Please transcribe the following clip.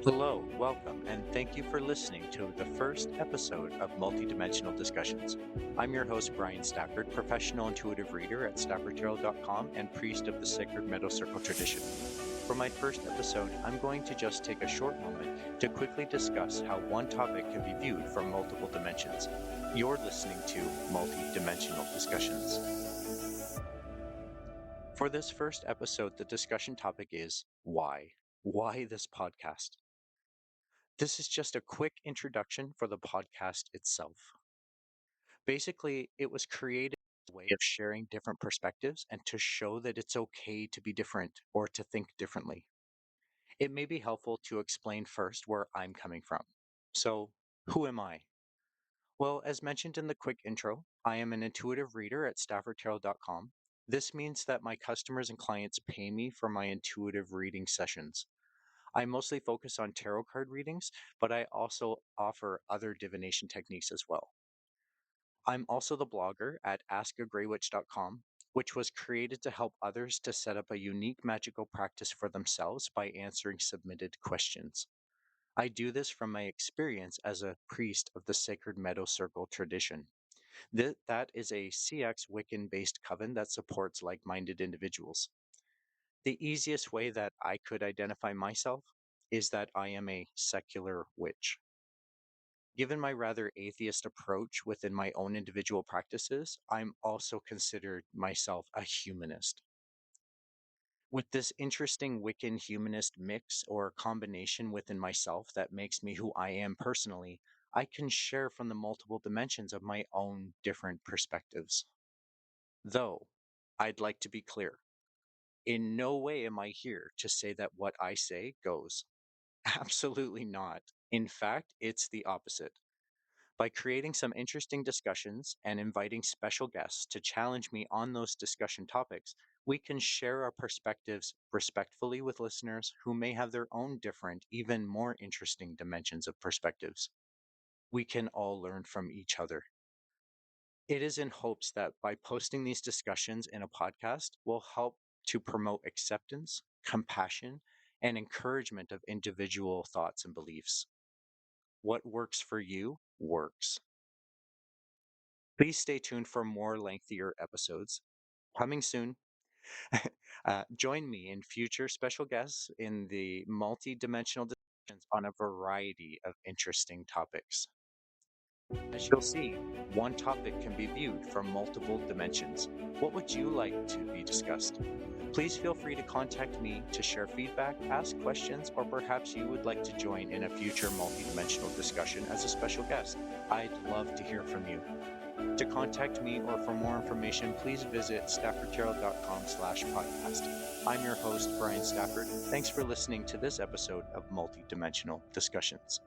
Hello, welcome, and thank you for listening to the first episode of Multidimensional Discussions. I'm your host, Bryan Stafford, professional intuitive reader at staffordtarot.com and priest of the Sacred Meadow Circle tradition. For my first episode, I'm going to just take a short moment to quickly discuss how one topic can be viewed from multiple dimensions. You're listening to Multidimensional Discussions. For this first episode, the discussion topic is why? Why this podcast? This is just a quick introduction for the podcast itself. Basically, it was created as a way of sharing different perspectives and to show that it's okay to be different or to think differently. It may be helpful to explain first where I'm coming from. So, who am I? Well, as mentioned in the quick intro, I am an intuitive reader at staffordtarot.com. This means that my customers and clients pay me for my intuitive reading sessions. I mostly focus on tarot card readings, but I also offer other divination techniques as well. I'm also the blogger at askagraywitch.com, which was created to help others to set up a unique magical practice for themselves by answering submitted questions. I do this from my experience as a priest of the Sacred Meadow Circle tradition. That is a CX Wiccan based coven that supports like minded individuals. The easiest way that I could identify myself is that I am a secular witch. Given my rather atheist approach within my own individual practices, I'm also considered myself a humanist. With this interesting Wiccan humanist mix or combination within myself that makes me who I am personally, I can share from the multiple dimensions of my own different perspectives. Though, I'd like to be clear. In no way am I here to say that what I say goes. Absolutely not. In fact, it's the opposite. By creating some interesting discussions and inviting special guests to challenge me on those discussion topics, we can share our perspectives respectfully with listeners who may have their own different, even more interesting dimensions of perspectives. We can all learn from each other. It is in hopes that by posting these discussions in a podcast will help to promote acceptance, compassion, and encouragement of individual thoughts and beliefs. What works for you works. Please stay tuned for more lengthier episodes. Coming soon. Join me in future special guests in the multi-dimensional discussions on a variety of interesting topics. As you'll see, one topic can be viewed from multiple dimensions. What would you like to be discussed? Please feel free to contact me to share feedback, ask questions, or perhaps you would like to join in a future multidimensional discussion as a special guest. I'd love to hear from you. To contact me or for more information, please visit staffordtarot.com/podcast. I'm your host, Bryan Stafford. Thanks for listening to this episode of Multidimensional Discussions.